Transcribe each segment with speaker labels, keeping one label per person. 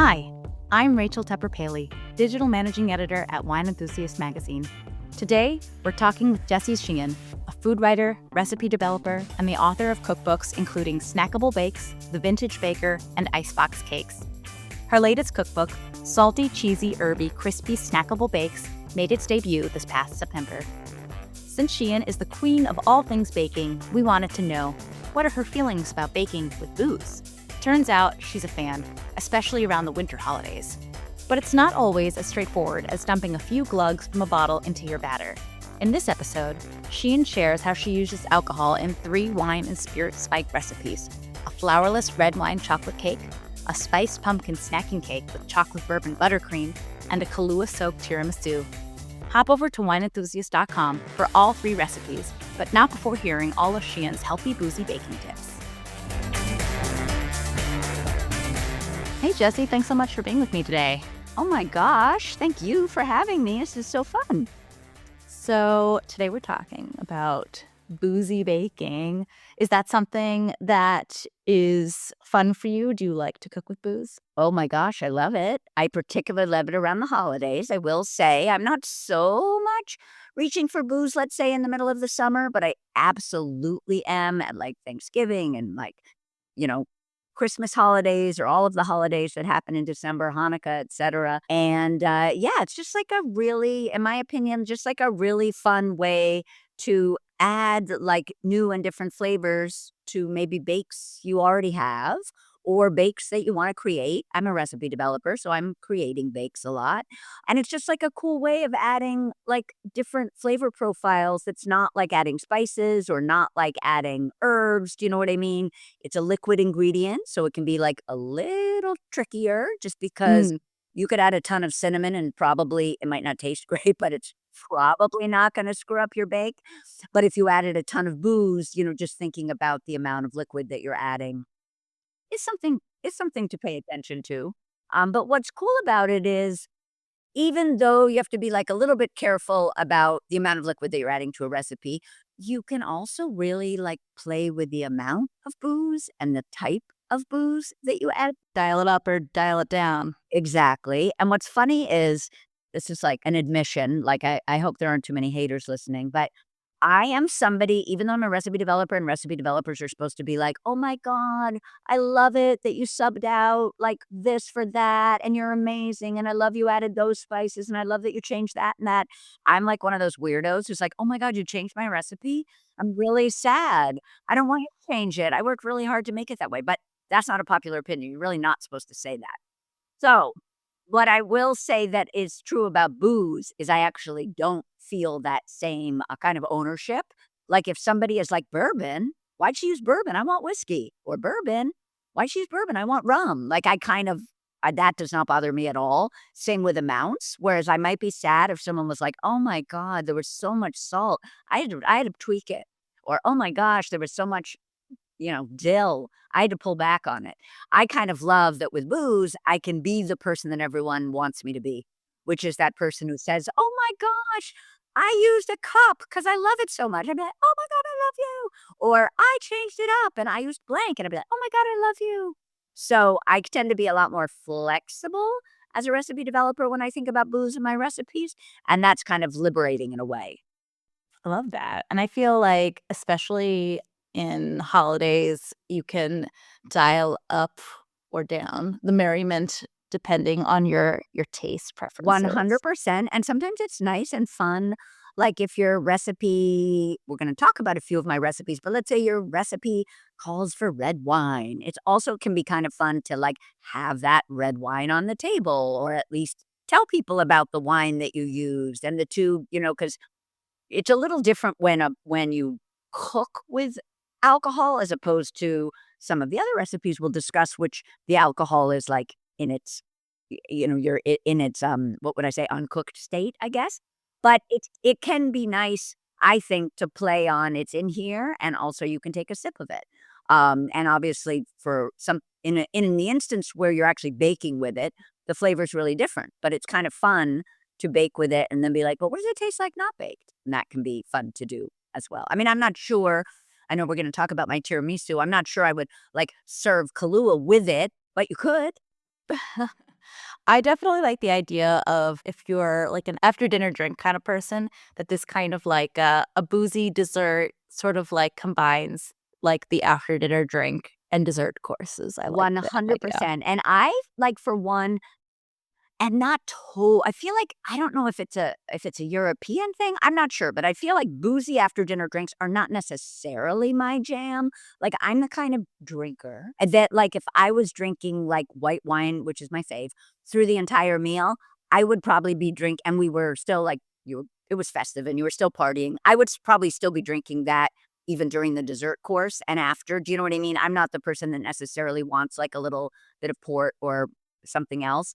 Speaker 1: Hi, I'm Rachel Tepper-Paley, Digital Managing Editor at Wine Enthusiast Magazine. Today, we're talking with Jessie Sheehan, a food writer, recipe developer, and the author of cookbooks including Snackable Bakes, The Vintage Baker, and Icebox Cakes. Her latest cookbook, Salty, Cheesy, Herby, Crispy Snackable Bakes, made its debut this past September. Since Sheehan is the queen of all things baking, we wanted to know, what are her feelings about baking with booze? Turns out she's a fan, especially around the winter holidays. But it's not always as straightforward as dumping a few glugs from a bottle into your batter. In this episode, Sheehan shares how she uses alcohol in 3 wine and spirit spike recipes: a flourless red wine chocolate cake, a spiced pumpkin snacking cake with chocolate bourbon buttercream, and a Kahlúa-soaked tiramisu. Hop over to wineenthusiast.com for all 3 recipes, but not before hearing all of Sheehan's healthy boozy baking tips. Hey Jessie, thanks so much for being with me today.
Speaker 2: Oh my gosh, thank you for having me. This is so fun.
Speaker 1: So today we're talking about boozy baking. Is that something that is fun for you? Do you like to cook with booze?
Speaker 2: Oh my gosh, I love it. I particularly love it around the holidays. I will say I'm not so much reaching for booze, let's say, in the middle of the summer, but I absolutely am at like Thanksgiving and you know, Christmas holidays or all of the holidays that happen in December, Hanukkah, etc. And yeah, it's just like a really, in my opinion, just like a really fun way to add like new and different flavors to maybe bakes you already have or bakes that you want to create. I'm a recipe developer, so I'm creating bakes a lot. And it's just like a cool way of adding like different flavor profiles that's not like adding spices or not like adding herbs. Do you know what I mean? It's a liquid ingredient, so it can be like a little trickier just because you could add a ton of cinnamon and probably it might not taste great, but it's probably not going to screw up your bake. But if you added a ton of booze, just thinking about the amount of liquid that you're adding is something to pay attention to. But what's cool about it is even though you have to be like a little bit careful about the amount of liquid that you're adding to a recipe, you can also really like play with the amount of booze and the type of booze that you add.
Speaker 1: Dial it up or dial it down.
Speaker 2: Exactly. And what's funny is this is like an admission. Like I hope there aren't too many haters listening, but I am somebody, even though I'm a recipe developer and recipe developers are supposed to be like, oh my God, I love it that you subbed out like this for that. And you're amazing. And I love you added those spices. And I love that you changed that and that. I'm like one of those weirdos who's like, oh my God, you changed my recipe. I'm really sad. I don't want you to change it. I worked really hard to make it that way. But that's not a popular opinion. You're really not supposed to say that. So what I will say that is true about booze is I actually don't feel that same kind of ownership. Like if somebody is like bourbon, why'd she use bourbon? I want whiskey. Or bourbon, why'd she use bourbon? I want rum. Like that does not bother me at all. Same with amounts. Whereas I might be sad if someone was like, oh my God, there was so much salt. I had to tweak it. Or, oh my gosh, there was so much dill. I had to pull back on it. I kind of love that with booze, I can be the person that everyone wants me to be, which is that person who says, oh my gosh, I used a cup because I love it so much. I'd be like, oh my God, I love you. Or I changed it up and I used blank. And I'd be like, oh my God, I love you. So I tend to be a lot more flexible as a recipe developer when I think about booze in my recipes. And that's kind of liberating in a way.
Speaker 1: I love that. And I feel like, especially in holidays, you can dial up or down the merriment depending on your taste preferences.
Speaker 2: 100%. And sometimes it's nice and fun. Like if your recipe, we're going to talk about a few of my recipes, but let's say your recipe calls for red wine. It also can be kind of fun to like have that red wine on the table or at least tell people about the wine that you used and the two, because it's a little different when you cook with alcohol as opposed to some of the other recipes we'll discuss, which the alcohol is like in its, you're in its, what would I say, uncooked state, I guess. But it can be nice, I think, to play on it's in here and also you can take a sip of it. And obviously for in the instance where you're actually baking with it, the flavor is really different, but it's kind of fun to bake with it and then be like, well, what does it taste like not baked? And that can be fun to do as well. I mean, I'm not sure. I know we're going to talk about my tiramisu. I'm not sure I would like serve Kahlúa with it, but you could.
Speaker 1: I definitely like the idea of if you're like an after dinner drink kind of person, that this kind of like a boozy dessert sort of like combines like the after dinner drink and dessert courses. I like that idea.
Speaker 2: 100%. And I, like, for one, and not I feel like I don't know if it's a European thing, I'm not sure, but I feel like boozy after dinner drinks are not necessarily my jam. Like, I'm the kind of drinker that, like, if I was drinking, like, white wine, which is my fave, through the entire meal, I would probably be and we were still, like, it was festive and you were still partying. I would probably still be drinking that even during the dessert course and after. Do you know what I mean? I'm not the person that necessarily wants, like, a little bit of port or something else.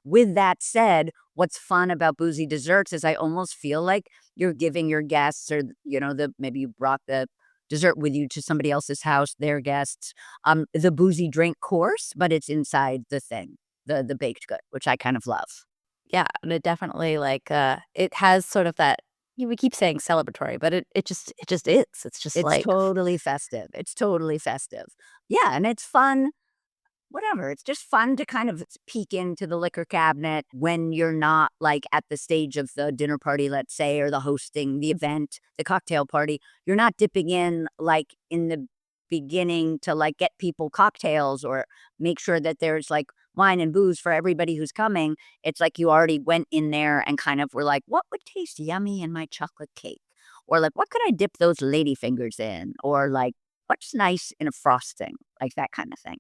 Speaker 2: With that said, what's fun about boozy desserts is I almost feel like you're giving your guests, or maybe you brought the dessert with you to somebody else's house, their guests, the boozy drink course, but it's inside the thing, the baked good, which I kind of love.
Speaker 1: Yeah, and it definitely like it has sort of that we keep saying celebratory, but it just is. It's just
Speaker 2: It's
Speaker 1: like
Speaker 2: totally festive. It's totally festive. Yeah, and it's fun. Whatever. It's just fun to kind of peek into the liquor cabinet when you're not, like, at the stage of the dinner party, let's say, or the hosting, the event, the cocktail party. You're not dipping in, like, in the beginning to, like, get people cocktails or make sure that there's, like, wine and booze for everybody who's coming. It's like you already went in there and kind of were like, "What would taste yummy in my chocolate cake?" Or, like, "What could I dip those lady fingers in?" Or, like, "What's nice in a frosting?" Like, that kind of thing.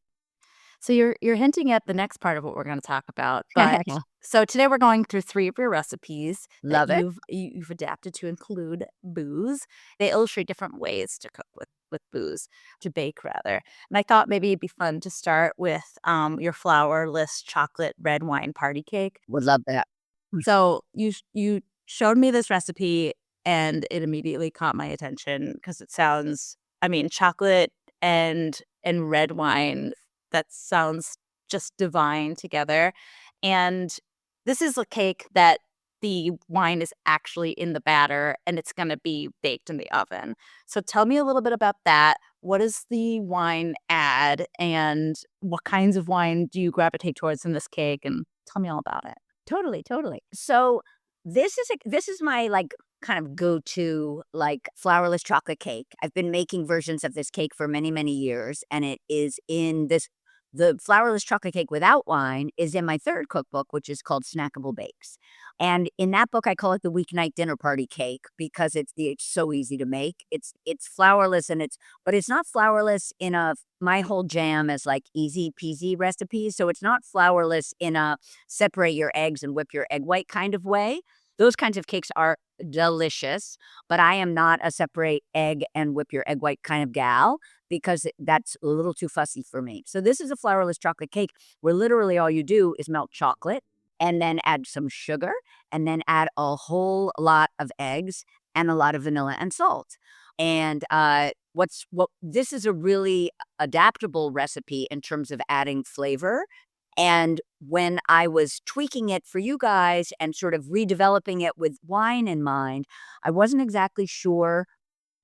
Speaker 1: so you're hinting at the next part of what we're going to talk about. But so today we're going through three of your recipes that
Speaker 2: Love it.
Speaker 1: you've adapted to include booze. They illustrate different ways to cook with booze, to bake rather. And I thought maybe it'd be fun to start with your flourless chocolate red wine party cake.
Speaker 2: Would love that.
Speaker 1: So you showed me this recipe and it immediately caught my attention because it sounds, I mean, chocolate and red wine, that sounds just divine together. And this is a cake that the wine is actually in the batter and it's going to be baked in the oven. So tell me a little bit about that. What does the wine add and what kinds of wine do you gravitate towards in this cake? And tell me all about it.
Speaker 2: Totally, totally. So this is my, like, kind of go-to, like, flourless chocolate cake. I've been making versions of this cake for many, many years, and it is in this the flourless chocolate cake without wine is in my third cookbook, which is called Snackable Bakes. And in that book, I call it the weeknight dinner party cake because it's so easy to make. It's flourless and but it's not flourless in a my whole jam is like easy peasy recipes. So it's not flourless in a separate your eggs and whip your egg white kind of way. Those kinds of cakes are delicious, but I am not a separate egg and whip your egg white kind of gal because that's a little too fussy for me. So this is a flourless chocolate cake where literally all you do is melt chocolate and then add some sugar and then add a whole lot of eggs and a lot of vanilla and salt. And this is a really adaptable recipe in terms of adding flavor. And when I was tweaking it for you guys and sort of redeveloping it with wine in mind, I wasn't exactly sure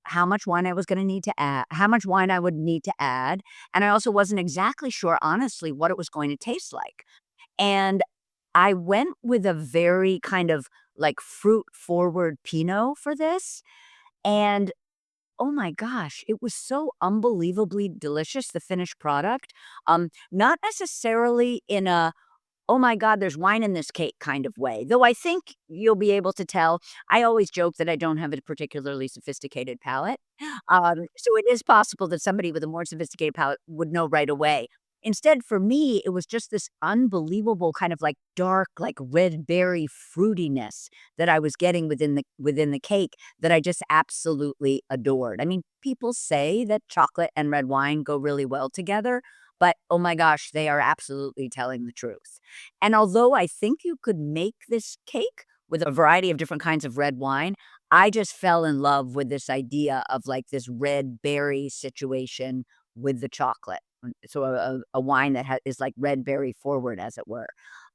Speaker 2: how much wine I was going to need to add, how much wine I would need to add. And I also wasn't exactly sure, honestly, what it was going to taste like. And I went with a very kind of like fruit forward Pinot for this. And oh my gosh, it was so unbelievably delicious, the finished product. Not necessarily in a "Oh my god, there's wine in this cake" kind of way, though I think you'll be able to tell. I always joke that I don't have a particularly sophisticated palate, so it is possible that somebody with a more sophisticated palate would know right away. Instead, for me, it was just this unbelievable kind of, like, dark, like, red berry fruitiness that I was getting within the cake that I just absolutely adored. I mean, people say that chocolate and red wine go really well together, but, oh my gosh, they are absolutely telling the truth. And although I think you could make this cake with a variety of different kinds of red wine, I just fell in love with this idea of, like, this red berry situation with the chocolate. So a wine that is, like, red berry forward, as it were.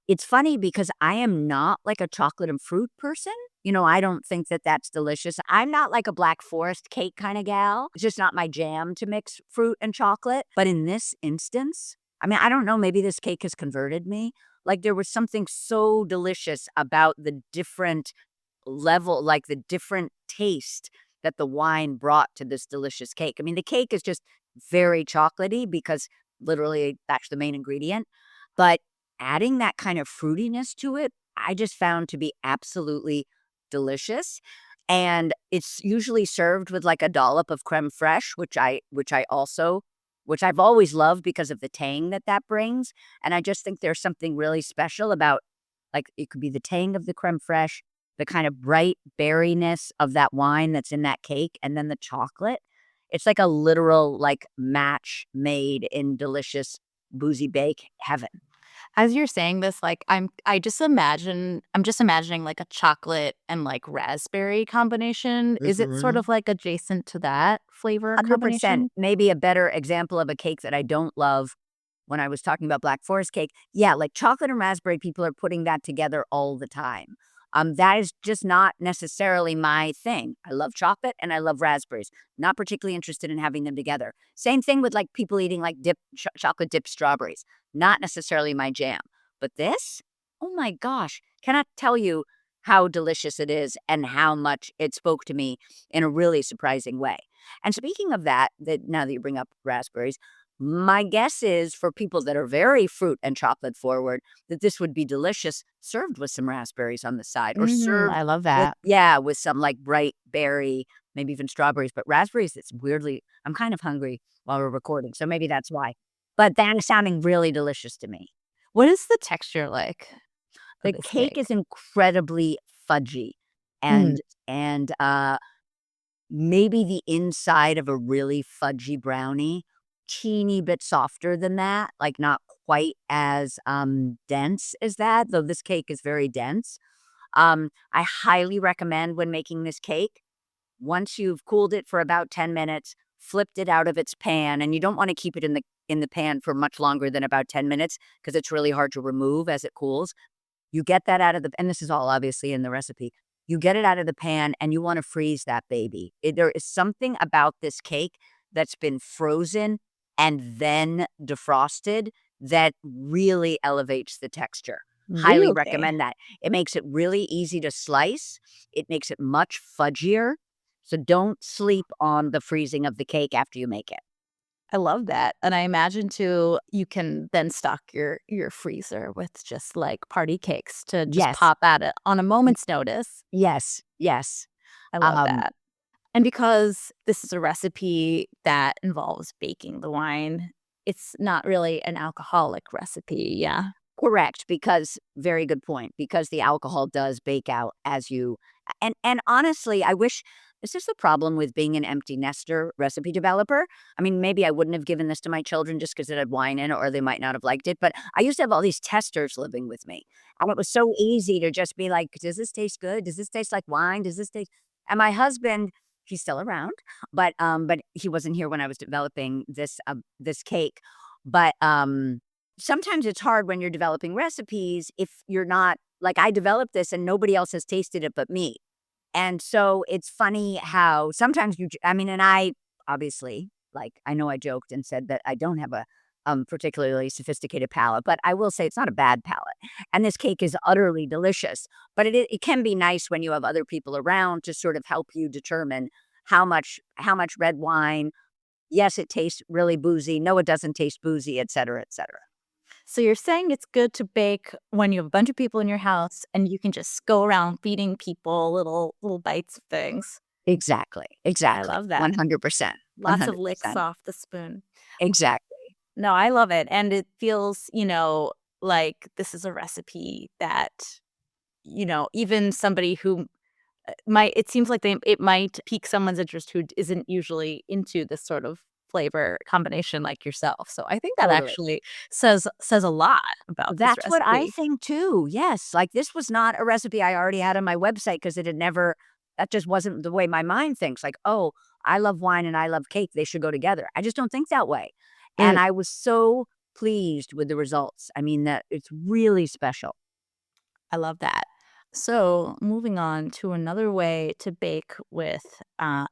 Speaker 2: It's funny because I am not, like, a chocolate and fruit person. I don't think that that's delicious. I'm not like a Black Forest cake kinda gal. It's just not my jam to mix fruit and chocolate. But in this instance, I mean, I don't know, maybe this cake has converted me, Like there was something so delicious about the different level, like the different taste that the wine brought to this delicious cake. I mean, the cake is just very chocolatey because literally that's the main ingredient. But adding that kind of fruitiness to it, I just found to be absolutely delicious. And it's usually served with like a dollop of creme fraiche, which I've always loved because of the tang that that brings. And I just think there's something really special about, like, it could be the tang of the creme fraiche, the kind of bright berryness of that wine that's in that cake, and then the chocolate. It's like a literal, like, match made in delicious boozy bake heaven.
Speaker 1: As you're saying this, like, I'm just imagining, like, a chocolate and, like, raspberry combination. Is it sort
Speaker 2: Mhm.
Speaker 1: of, like, adjacent to that flavor
Speaker 2: 100%.
Speaker 1: combination?
Speaker 2: Maybe a better example of a cake that I don't love when I was talking about Black Forest cake. Yeah, like chocolate and raspberry, people are putting that together all the time. That is just not necessarily my thing. I love chocolate and I love raspberries. Not particularly interested in having them together. Same thing with like people eating like chocolate dipped strawberries. Not necessarily my jam. But this, oh my gosh, cannot tell you how delicious it is and how much it spoke to me in a really surprising way. And speaking of that, now that you bring up raspberries, my guess is for people that are very fruit and chocolate forward, that this would be delicious served with some raspberries on the side or
Speaker 1: Mhm,
Speaker 2: served
Speaker 1: I love
Speaker 2: with,
Speaker 1: that.
Speaker 2: yeah, with some like bright berry, maybe even strawberries, but raspberries, it's weirdly, I'm kind of hungry while we're recording, so maybe that's why. But that is sounding really delicious to me.
Speaker 1: What is the texture like of
Speaker 2: The
Speaker 1: this
Speaker 2: cake is
Speaker 1: cake?
Speaker 2: incredibly fudgy
Speaker 1: Mm,
Speaker 2: and maybe the inside of a really fudgy brownie, teeny bit softer than that, like, not quite as, dense as that, though this cake is very dense. I highly recommend when making this cake, once you've cooled it for about 10 minutes, flipped it out of its pan, and you don't wanna keep it in the pan for much longer than about 10 minutes because it's really hard to remove as it cools. You get that out of the, and this is all obviously in the recipe. You get it out of the pan and you wanna freeze that baby. There is something about this cake that's been frozen and then defrosted that really elevates the texture. Highly
Speaker 1: really?
Speaker 2: recommend that. It makes it really easy to slice. It makes it much fudgier. So don't sleep on the freezing of the cake after you make it.
Speaker 1: I love that, and I imagine too, you can then stock your freezer with just, like, party cakes to just
Speaker 2: Yes.
Speaker 1: pop at it on a moment's notice.
Speaker 2: Yes. Yes.
Speaker 1: I love
Speaker 2: Um,
Speaker 1: that. And because this is a recipe that involves baking the wine, it's not really an alcoholic recipe, yeah?
Speaker 2: Correct, because very good point, because the alcohol does bake out as you, and honestly, I wish, this is the problem with being an empty nester recipe developer. I mean, maybe I wouldn't have given this to my children just because it had wine in it, or they might not have liked it, but I used to have all these testers living with me, and it was so easy to just be like, "Does this taste good? Does this taste like wine? Does this taste," and my husband, he's still around, but he wasn't here when I was developing this cake, but sometimes it's hard when you're developing recipes if you're not, like, I developed this and nobody else has tasted it but me. And so it's funny how sometimes I mean, and I obviously, like, I know I joked and said that I don't have a particularly sophisticated palate, but I will say it's not a bad palate. And this cake is utterly delicious, but it can be nice when you have other people around to sort of help you determine how much red wine. Yes, it tastes really boozy. No, it doesn't taste boozy, et cetera, et cetera.
Speaker 1: So you're saying it's good to bake when you have a bunch of people in your house and you can just go around feeding people little bites of things.
Speaker 2: Exactly,
Speaker 1: I
Speaker 2: exactly,
Speaker 1: love that.
Speaker 2: 100%,
Speaker 1: Lots of licks
Speaker 2: 100%.
Speaker 1: off the spoon.
Speaker 2: Exactly.
Speaker 1: No, I love it, and it feels, like this is a recipe that, even somebody who, might it seems like it might pique someone's interest who isn't usually into this sort of flavor combination like yourself, so I think that
Speaker 2: Totally.
Speaker 1: actually says a lot about this
Speaker 2: That's what I
Speaker 1: recipe.
Speaker 2: think too, yes, like, this was not a recipe I already had on my website because it had never, that just wasn't the way my mind thinks, like, "Oh, I love wine and I love cake, they should go together." I just don't think that way,
Speaker 1: Mm,
Speaker 2: and I was so pleased with the results. I mean, that it's really special.
Speaker 1: I love that. So, moving on to another way to bake with,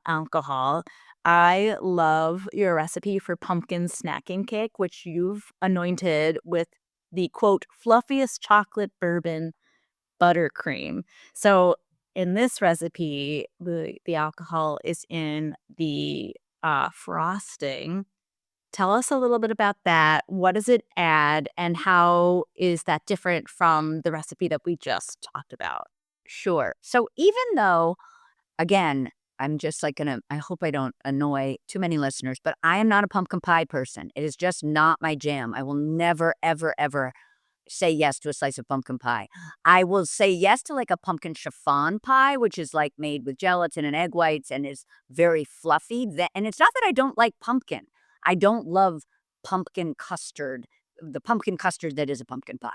Speaker 1: alcohol, I love your recipe for pumpkin snacking cake, which you've anointed with the quote, fluffiest chocolate bourbon buttercream. So in this recipe, the alcohol is in the frosting. Tell us a little bit about that. What does it add, and how is that different from the recipe that we just talked about?
Speaker 2: Sure. So even though, again, I'm just like I hope I don't annoy too many listeners, but I am not a pumpkin pie person. It is just not my jam. I will never, ever, ever say yes to a slice of pumpkin pie. I will say yes to like a pumpkin chiffon pie, which is like made with gelatin and egg whites and is very fluffy. And it's not that I don't like pumpkin. I don't love pumpkin custard, the pumpkin custard that is a pumpkin pie.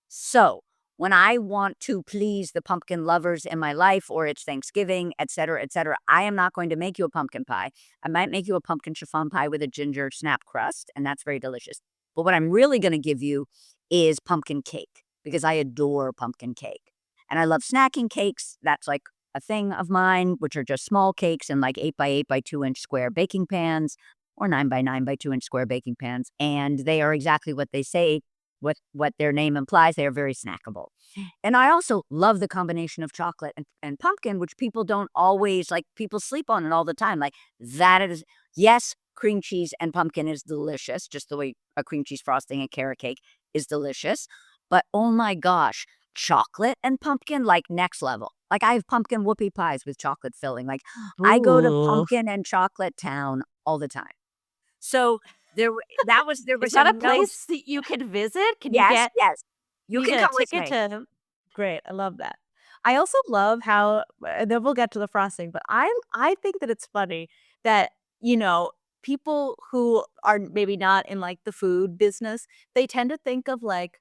Speaker 2: So when I want to please the pumpkin lovers in my life, or it's Thanksgiving, et cetera, I am not going to make you a pumpkin pie. I might make you a pumpkin chiffon pie with a ginger snap crust, and that's very delicious. But what I'm really going to give you is pumpkin cake, because I adore pumpkin cake. And I love snacking cakes. That's like a thing of mine, which are just small cakes in like 8 by 8 by 2 inch square baking pans, or 9 by 9 by 2 inch square baking pans. And they are exactly what they say, what their name implies. They are very snackable. And I also love the combination of chocolate and pumpkin, which people don't always like. People sleep on it all the time. Like that is, yes, cream cheese and pumpkin is delicious, just the way a cream cheese frosting and carrot cake is delicious. But oh my gosh, chocolate and pumpkin, like next level. Like I have pumpkin whoopie pies with chocolate filling. Like I go to
Speaker 1: Ooh.
Speaker 2: pumpkin and chocolate town all the time. So there
Speaker 1: Is
Speaker 2: was
Speaker 1: that a
Speaker 2: no.
Speaker 1: place that you could visit?
Speaker 2: Yes, yes. You
Speaker 1: Can you
Speaker 2: can
Speaker 1: get a
Speaker 2: come with
Speaker 1: ticket
Speaker 2: me.
Speaker 1: to Great, I love that. I also love how and then we'll get to the frosting, but I think that it's funny that, you know, people who are maybe not in, like, the food business, they tend to think of, like,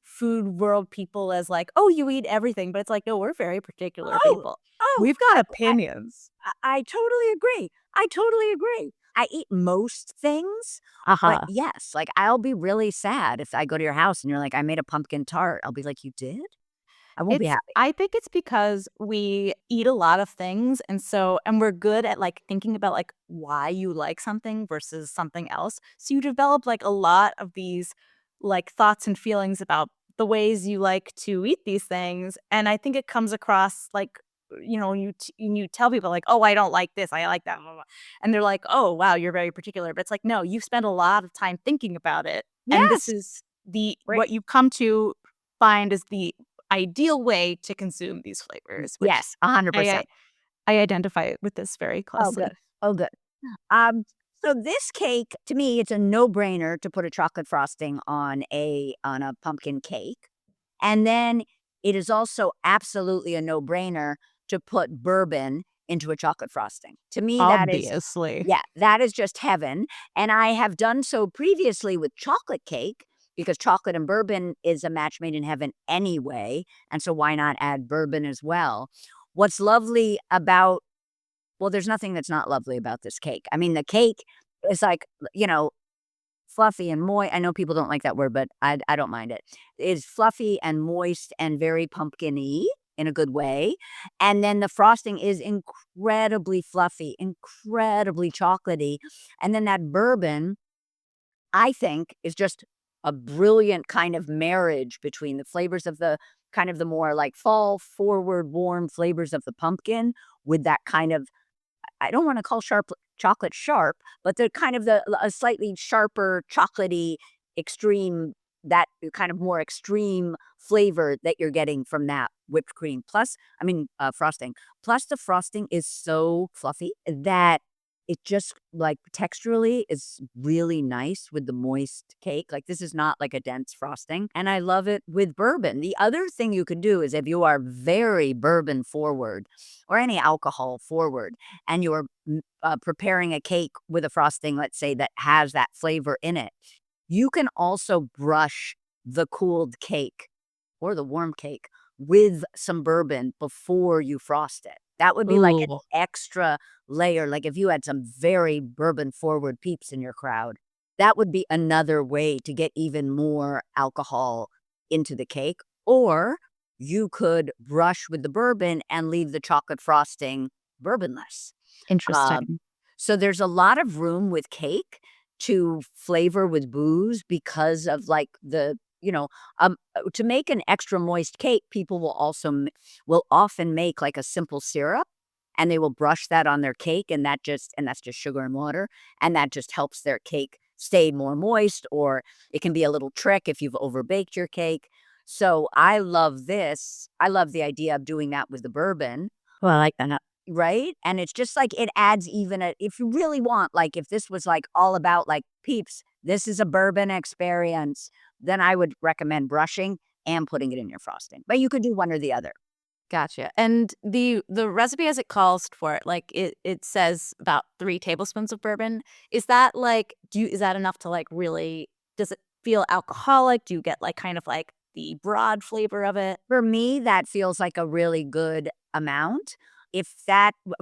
Speaker 1: food world people as like, "Oh, you eat everything," but it's like, "No, we're very particular
Speaker 2: Oh,
Speaker 1: people.
Speaker 2: oh,
Speaker 1: We've got
Speaker 2: I
Speaker 1: opinions."
Speaker 2: I totally agree. I totally agree. I eat most things, but
Speaker 1: Uh-huh.
Speaker 2: yes, like, I'll be really sad if I go to your house and you're like, "I made a pumpkin tart." I'll be like, "You did?" I won't be happy.
Speaker 1: I think it's because we eat a lot of things, and we're good at, like, thinking about, like, why you like something versus something else. So you develop, like, a lot of these, like, thoughts and feelings about the ways you like to eat these things, and I think it comes across, like, you tell people, like, "Oh, I don't like this, I like that, blah, blah," and they're like, "Oh, wow, you're very particular," but it's like, "No, you've spent a lot of time thinking about it, and this
Speaker 2: Yes.
Speaker 1: is the
Speaker 2: Right.
Speaker 1: what you've come to find is the ideal way to consume these flavors," which
Speaker 2: Yes,
Speaker 1: I
Speaker 2: 100%.
Speaker 1: I I identify with this very
Speaker 2: Oh, good.
Speaker 1: closely.
Speaker 2: Oh, good. Um, so this cake, to me, it's a no-brainer to put a chocolate frosting on a pumpkin cake. And then it is also absolutely a no-brainer to put bourbon into a chocolate frosting. To me, that is,
Speaker 1: Obviously.
Speaker 2: yeah, that is just heaven. And I have done so previously with chocolate cake, because chocolate and bourbon is a match made in heaven anyway. And so why not add bourbon as well? What's lovely about, well, there's nothing that's not lovely about this cake. I mean, the cake is like, fluffy and moist. I know people don't like that word, but I don't mind it. It's fluffy and moist and very pumpkin-y in a good way. And then the frosting is incredibly fluffy, incredibly chocolatey. And then that bourbon, I think, is just a brilliant kind of marriage between the flavors of the kind of the more like fall forward warm flavors of the pumpkin with that kind of, I don't wanna call chocolate sharp, but the kind of the a slightly sharper, chocolatey, extreme, that kind of more extreme flavor that you're getting from that whipped cream. Plus, I mean, frosting. Plus, the frosting is so fluffy that it just, like, texturally is really nice with the moist cake. Like, this is not like a dense frosting, and I love it with bourbon. The other thing you can do is if you are very bourbon forward or any alcohol forward, and you're preparing a cake with a frosting, let's say, that has that flavor in it, you can also brush the cooled cake or the warm cake with some bourbon before you frost it. That would be like an
Speaker 1: Ooh,
Speaker 2: extra layer. Like if you had some very bourbon forward peeps in your crowd, that would be another way to get even more alcohol into the cake. Or you could brush with the bourbon and leave the chocolate frosting bourbonless. Um,
Speaker 1: interesting.
Speaker 2: so there's a lot of room with cake to flavor with booze because of like to make an extra moist cake, people will often make like a simple syrup, and they will brush that on their cake, and that's just sugar and water, and that just helps their cake stay more moist, or it can be a little trick if you've overbaked your cake. So I love this. I love the idea of doing that with the bourbon.
Speaker 1: Well, I like that.
Speaker 2: Right? And it's just like it adds even if you really want, like if this was like all about like peeps, this is a bourbon experience, then I would recommend brushing and putting it in your frosting. But you could do one or the other.
Speaker 1: Gotcha. And the recipe as it calls for it, like it says about 3 tablespoons of bourbon. Is that like is that enough to like really does it feel alcoholic? Do you get like kind of like the broad flavor of it?
Speaker 2: For me, that feels like a really good amount.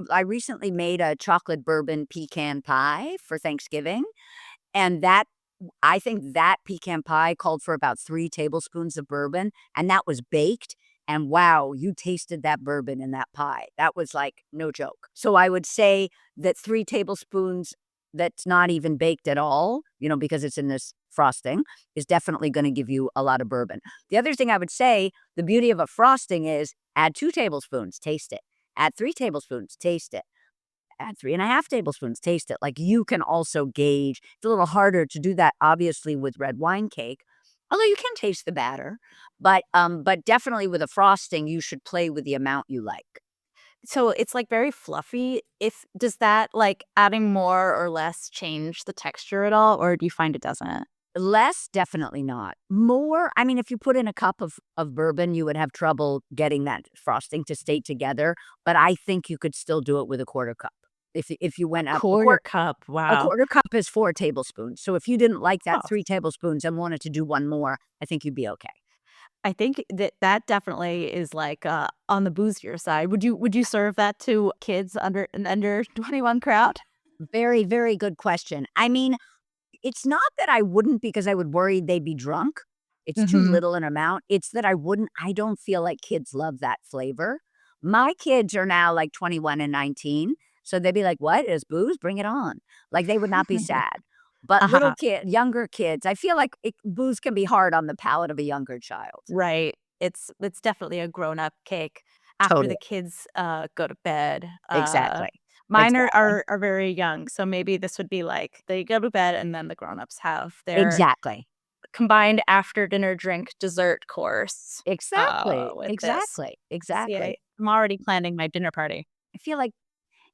Speaker 2: I recently made a chocolate bourbon pecan pie for Thanksgiving, and I think that pecan pie called for about 3 tablespoons of bourbon, and that was baked. And wow, you tasted that bourbon in that pie. That was like no joke. So I would say that 3 tablespoons that's not even baked at all, because it's in this frosting, is definitely going to give you a lot of bourbon. The other thing I would say, the beauty of a frosting is add 2 tablespoons, taste it. Add 3 tablespoons, taste it. Add 3.5 tablespoons, taste it. Like you can also gauge. It's a little harder to do that, obviously, with red wine cake, although you can taste the batter. But definitely with a frosting, you should play with the amount you like.
Speaker 1: So it's like very fluffy. Does that like adding more or less change the texture at all, or do you find it doesn't?
Speaker 2: Less, definitely not. More, I mean, if you put in a cup of bourbon, you would have trouble getting that frosting to stay together. But I think you could still do it with a quarter cup. If you went up
Speaker 1: Quarter cup.
Speaker 2: a
Speaker 1: Wow.
Speaker 2: quarter cup is 4 tablespoons. So if you didn't like that
Speaker 1: Oh,
Speaker 2: 3 tablespoons and wanted to do one more, I think you'd be okay.
Speaker 1: I think that definitely is like on the boozier side. Would you serve that to kids under an under 21 crowd?
Speaker 2: Very, very good question. I mean, it's not that I wouldn't because I would worry they'd be drunk. It's too
Speaker 1: Mm-hmm.
Speaker 2: little an amount. It's that I don't feel like kids love that flavor. My kids are now like 21 and 19, so they'd be like, "What is booze? Bring it on." Like they would not be sad. But
Speaker 1: Uh-huh.
Speaker 2: younger kids, I feel like booze can be hard on the palate of a younger child.
Speaker 1: Right. It's definitely a grown-up cake after the
Speaker 2: Totally.
Speaker 1: kids go to bed.
Speaker 2: Exactly.
Speaker 1: Mine are,
Speaker 2: Exactly.
Speaker 1: are are very young, so maybe this would be like they go to bed and then the grown-ups have their
Speaker 2: Exactly.
Speaker 1: combined after dinner drink dessert course
Speaker 2: Exactly.
Speaker 1: with this.
Speaker 2: Exactly.
Speaker 1: See,
Speaker 2: Exactly.
Speaker 1: I'm already planning my dinner party.
Speaker 2: I feel like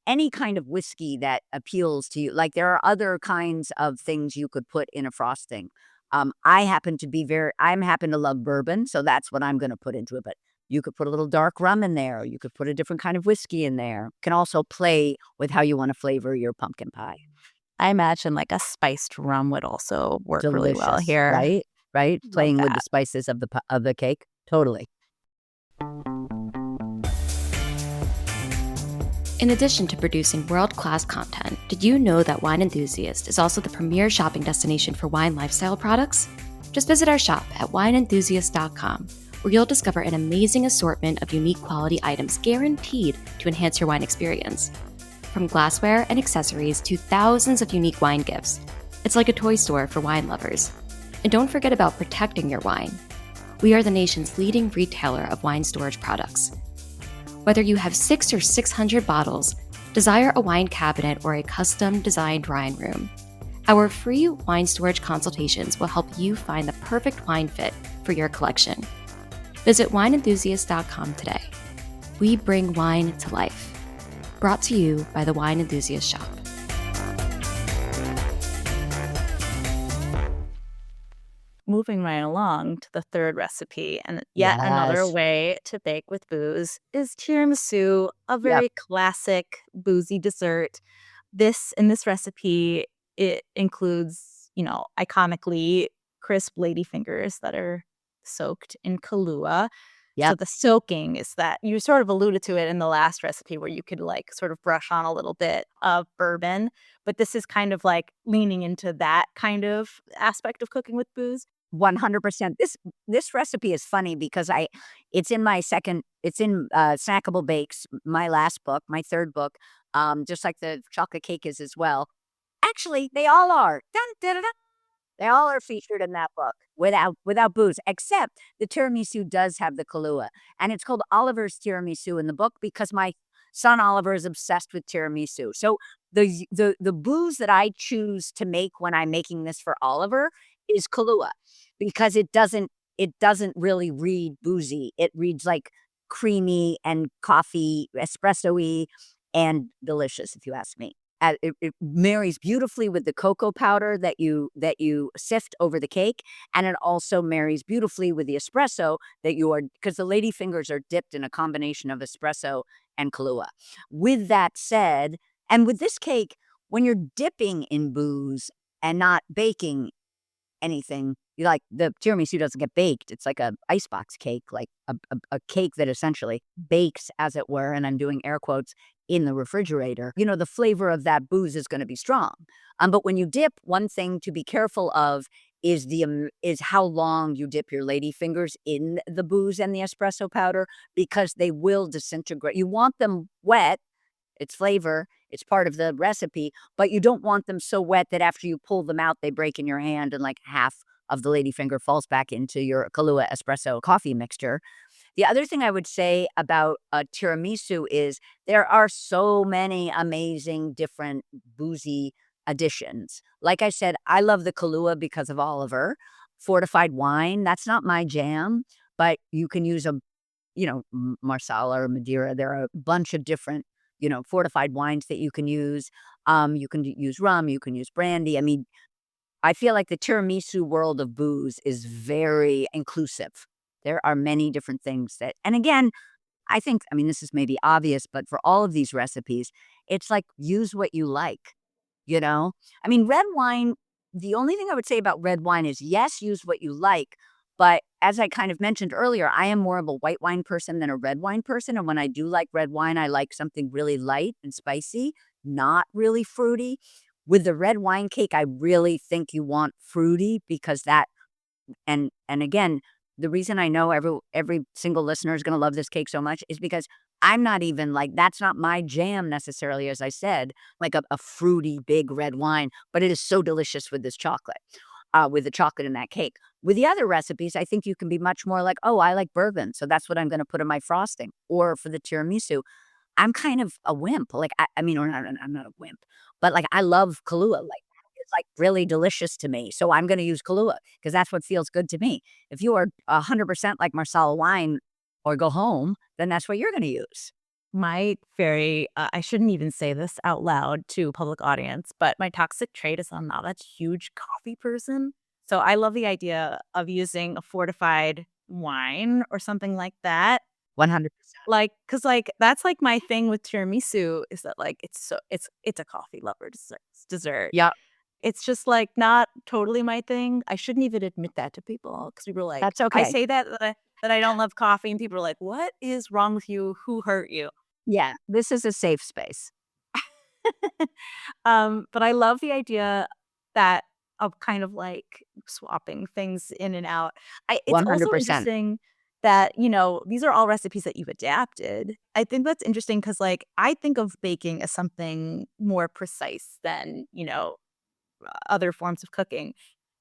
Speaker 2: any kind of whiskey that appeals to you. Like there are other kinds of things you could put in a frosting. I'm happen to love bourbon, so that's what I'm going to put into it. But you could put a little dark rum in there. Or you could put a different kind of whiskey in there. Can also play with how you want to flavor your pumpkin pie.
Speaker 1: I imagine like a spiced rum would also work really well
Speaker 2: Delicious,
Speaker 1: here.
Speaker 2: right? Right?
Speaker 1: Love
Speaker 2: Playing with the
Speaker 1: that.
Speaker 2: spices of the cake. Totally.
Speaker 3: In addition to producing world-class content, did you know that Wine Enthusiast is also the premier shopping destination for wine lifestyle products? Just visit our shop at wineenthusiast.com, where you'll discover an amazing assortment of unique quality items guaranteed to enhance your wine experience. From glassware and accessories to thousands of unique wine gifts, it's like a toy store for wine lovers. And don't forget about protecting your wine. We are the nation's leading retailer of wine storage products. Whether you have 6 or 600 bottles, desire a wine cabinet or a custom-designed drying room, our free wine storage consultations will help you find the perfect wine fit for your collection. Visit wineenthusiast.com today. We bring wine to life. Brought to you by the Wine Enthusiast Shop.
Speaker 1: Moving right along to the third recipe, and yet another
Speaker 2: Yes.
Speaker 1: way to bake with booze is tiramisu, a
Speaker 2: Yep.
Speaker 1: very classic boozy dessert. In this recipe, it includes, iconically crisp ladyfingers that are soaked in Kahlúa. So
Speaker 2: Yep.
Speaker 1: the soaking is that you sort of alluded to it in the last recipe where you could like sort of brush on a little bit of bourbon, but this is kind of like leaning into that kind of aspect of cooking with booze.
Speaker 2: 100%. This recipe is funny because it's in Snackable Bakes, my last book, my third book, just like the chocolate cake is as well. Actually, they all are. Dun, dun, dun, dun. They all are featured in that book without booze, except the tiramisu does have the Kahlúa, and it's called Oliver's tiramisu in the book because my son Oliver is obsessed with tiramisu. So the booze that I choose to make when I'm making this for Oliver is Kahlúa because it doesn't really read boozy. It reads like creamy and coffee, espresso-y, and delicious, if you ask me. It marries beautifully with the cocoa powder that you sift over the cake, and it also marries beautifully with the espresso that you are because the lady fingers are dipped in a combination of espresso and Kahlúa. With that said, and with this cake, when you're dipping in booze and not baking anything, you like the tiramisu doesn't get baked. It's like a icebox cake, like a cake that essentially bakes, as it were, and I'm doing air quotes, in the refrigerator. The flavor of that booze is going to be strong. But when you dip, one thing to be careful of is how long you dip your lady fingers in the booze and the espresso powder because they will disintegrate. You want them wet. It's flavor. It's part of the recipe, but you don't want them so wet that after you pull them out, they break in your hand and like half of the ladyfinger falls back into your Kahlúa espresso coffee mixture. The other thing I would say about a tiramisu is there are so many amazing different boozy additions. Like I said, I love the Kahlúa because of Oliver. Fortified wine, that's not my jam, but you can use Marsala or Madeira. There are a bunch of different fortified wines that you can use. You can use rum, you can use brandy. I mean, I feel like the tiramisu world of booze is very inclusive. There are many different things and again, I mean, this is maybe obvious, but for all of these recipes, it's like use what you like, you know? I mean, red wine, the only thing I would say about red wine is yes, use what you like. But as I kind of mentioned earlier, I am more of a white wine person than a red wine person. And when I do like red wine, I like something really light and spicy, not really fruity. With the red wine cake, I really think you want fruity because and again, the reason I know every single listener is going to love this cake so much is because I'm not even like that's not my jam necessarily, as I said, like a fruity big red wine, but it is so delicious with this chocolate, with the chocolate in that cake. With the other recipes, I think you can be much more like, oh, I like bourbon, so that's what I'm going to put in my frosting. Or for the tiramisu, I'm kind of a wimp. Like I mean, or not, I'm not a wimp, but like I love Kahlúa. Like it's like really delicious to me. So I'm going to use Kahlúa because that's what feels good to me. If you are 100% like Marsala wine or go home, then that's what you're going to use.
Speaker 1: I shouldn't even say this out loud to a public audience, but my toxic trait is I'm not a huge coffee person. So I love the idea of using a fortified wine or something like that.
Speaker 2: 100%.
Speaker 1: Like, cause like that's like my thing with tiramisu is that like it's a coffee lover dessert.
Speaker 2: Yeah,
Speaker 1: It's just like not totally my thing. I shouldn't even admit that to people because people are like,
Speaker 2: that's
Speaker 1: I
Speaker 2: okay.
Speaker 1: say that I don't love coffee, and people are like, "What is wrong with you? Who hurt you?"
Speaker 2: Yeah, this is a safe space.
Speaker 1: But I love the idea that of kind of like swapping things in and out. It's also
Speaker 2: 100%.
Speaker 1: interesting that, these are all recipes that you've adapted. I think that's interesting because like I think of baking as something more precise than, other forms of cooking.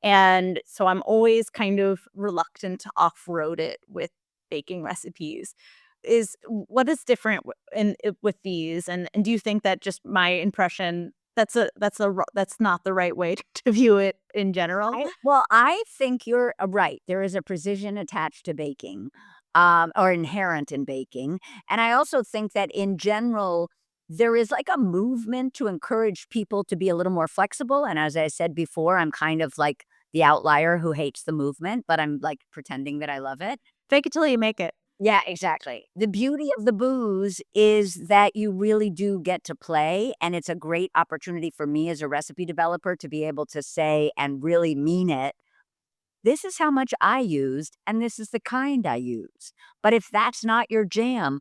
Speaker 1: And so I'm always kind of reluctant to off-road it with baking recipes. What is different with these? And do you think that just my impression that's not the right way to view it in general?
Speaker 2: I think you're right. There is a precision attached to baking, or inherent in baking. And I also think that in general, there is like a movement to encourage people to be a little more flexible. And as I said before, I'm kind of like the outlier who hates the movement, but I'm like pretending that I love it.
Speaker 1: Fake it till you make it.
Speaker 2: Yeah, exactly. The beauty of the booze is that you really do get to play, and it's a great opportunity for me as a recipe developer to be able to say and really mean it. This is how much I used, and this is the kind I use. But if that's not your jam,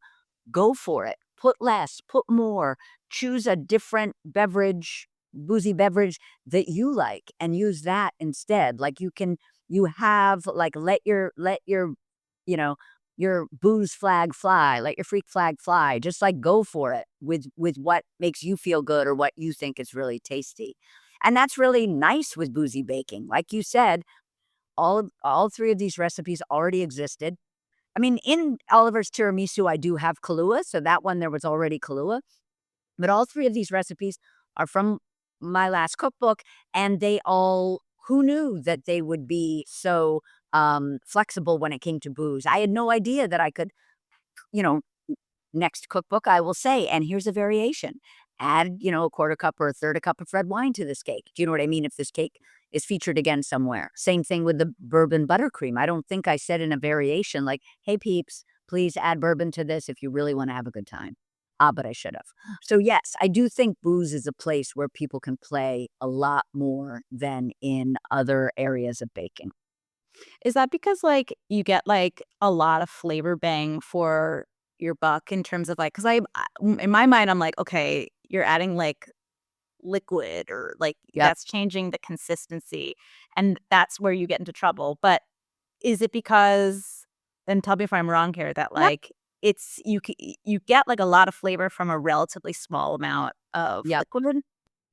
Speaker 2: go for it. Put less, put more, choose a different beverage, boozy beverage that you like and use that instead. Like you have like let your you know, your booze flag fly, let your freak flag fly. Just like go for it with what makes you feel good or what you think is really tasty. And that's really nice with boozy baking. Like you said, all three of these recipes already existed. I mean, in Oliver's tiramisu, I do have Kahlúa, so that one there was already Kahlúa. But all three of these recipes are from my last cookbook, and they all, who knew that they would be so flexible when it came to booze? I had no idea that I could, you know, next cookbook, I will say, and here's a variation. Add, a quarter cup or a third a cup of red wine to this cake. Do you know what I mean? If this cake is featured again somewhere. Same thing with the bourbon buttercream. I don't think I said in a variation like, hey, peeps, please add bourbon to this if you really want to have a good time. But I should have. So yes, I do think booze is a place where people can play a lot more than in other areas of baking.
Speaker 1: Is that because, like, you get, like, a lot of flavor bang for your buck in terms of, like, because in my mind, I'm like, okay, you're adding, like, liquid or, like,
Speaker 2: Yep.
Speaker 1: that's changing the consistency, and that's where you get into trouble. But is it because, and tell me if I'm wrong here, that,
Speaker 2: Yep.
Speaker 1: like, it's you get, like, a lot of flavor from a relatively small amount of
Speaker 2: Yep.
Speaker 1: liquid?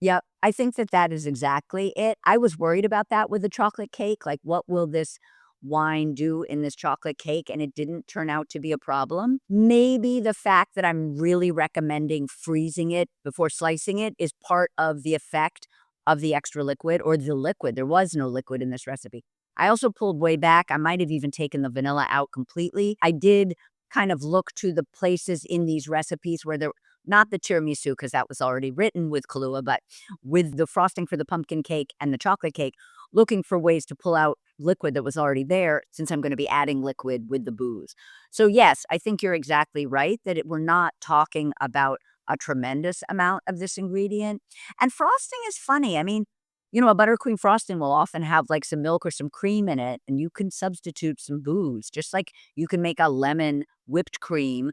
Speaker 2: Yep. I think that is exactly it. I was worried about that with the chocolate cake. Like, what will this wine do in this chocolate cake? And it didn't turn out to be a problem. Maybe the fact that I'm really recommending freezing it before slicing it is part of the effect of the extra liquid or the liquid. There was no liquid in this recipe. I also pulled way back. I might have even taken the vanilla out completely. I did kind of look to the places in these recipes where there, not the tiramisu, because that was already written with Kahlúa, but with the frosting for the pumpkin cake and the chocolate cake, looking for ways to pull out liquid that was already there since I'm going to be adding liquid with the booze. So yes, I think you're exactly right that we're not talking about a tremendous amount of this ingredient. And frosting is funny. I mean, a buttercream frosting will often have like some milk or some cream in it, and you can substitute some booze, just like you can make a lemon whipped cream,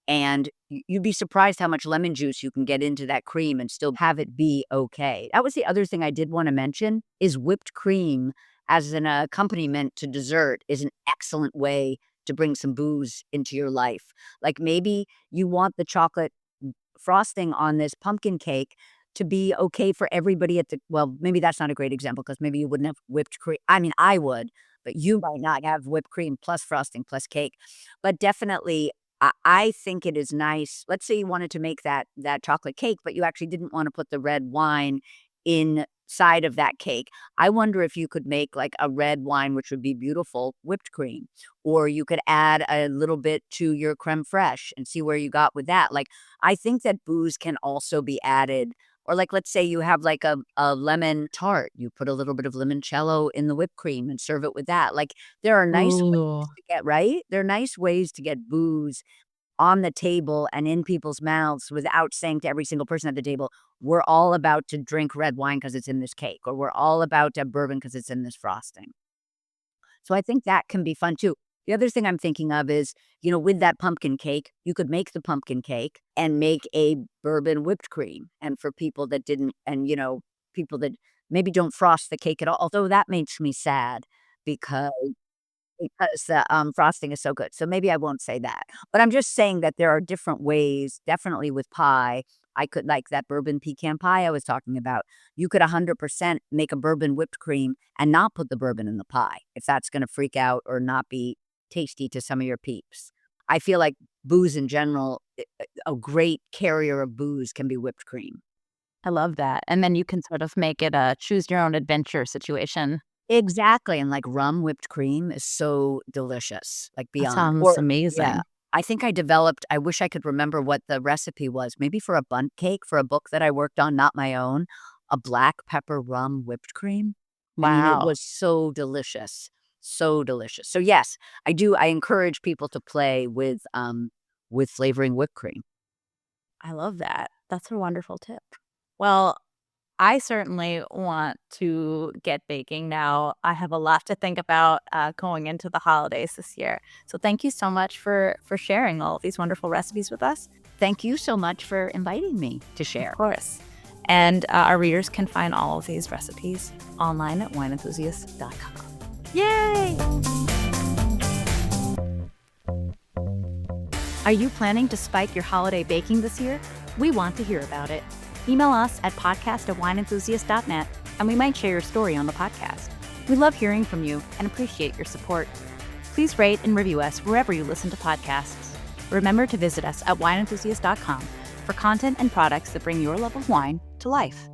Speaker 2: and you'd be surprised how much lemon juice you can get into that cream and still have it be okay. That was the other thing I did want to mention is whipped cream as an accompaniment to dessert is an excellent way to bring some booze into your life. Like maybe you want the chocolate frosting on this pumpkin cake to be okay for everybody well, maybe that's not a great example because maybe you wouldn't have whipped cream. I mean, I would, but you might not have whipped cream plus frosting plus cake. But definitely, I think it is nice. Let's say you wanted to make that chocolate cake, but you actually didn't want to put the red wine inside of that cake. I wonder if you could make like a red wine, which would be beautiful, whipped cream, or you could add a little bit to your creme fraiche and see where you got with that. Like, I think that booze can also be added. Or like, let's say you have like a lemon tart. You put a little bit of limoncello in the whipped cream and serve it with that. Like, there are nice ways
Speaker 1: Ooh.
Speaker 2: to get, right? There are nice ways to get booze on the table and in people's mouths without saying to every single person at the table, we're all about to drink red wine because it's in this cake, or we're all about to have bourbon because it's in this frosting. So I think that can be fun too. The other thing I'm thinking of is, with that pumpkin cake, you could make the pumpkin cake and make a bourbon whipped cream. And for people that didn't, and, people that maybe don't frost the cake at all, although that makes me sad because the frosting is so good. So maybe I won't say that. But I'm just saying that there are different ways, definitely with pie. I could like that bourbon pecan pie I was talking about. You could 100% make a bourbon whipped cream and not put the bourbon in the pie if that's going to freak out or not be tasty to some of your peeps. I feel like booze in general, a great carrier of booze can be whipped cream.
Speaker 1: I love that. And then you can sort of make it a choose your own adventure situation.
Speaker 2: Exactly. And like rum whipped cream is so delicious, like
Speaker 1: That
Speaker 2: beyond.
Speaker 1: sounds
Speaker 2: Or,
Speaker 1: amazing.
Speaker 2: yeah. I think I wish I could remember what the recipe was, maybe for a bundt cake for a book that I worked on, not my own, a black pepper rum whipped cream. I mean, it
Speaker 1: Wow.
Speaker 2: was so delicious, so delicious. So yes, I encourage people to play with flavoring whipped cream.
Speaker 1: I love that. That's a wonderful tip. Well, I certainly want to get baking now. I have a lot to think about going into the holidays this year. So thank you so much for sharing all of these wonderful recipes with us.
Speaker 2: Thank you so much for inviting me to share.
Speaker 1: Of course. And our readers can find all of these recipes online at wineenthusiast.com. Yay! Are you planning to spike your holiday baking this year? We want to hear about it. Email us at podcast@wineenthusiast.net and we might share your story on the podcast. We love hearing from you and appreciate your support. Please rate and review us wherever you listen to podcasts. Remember to visit us at wineenthusiast.com for content and products that bring your love of wine to life.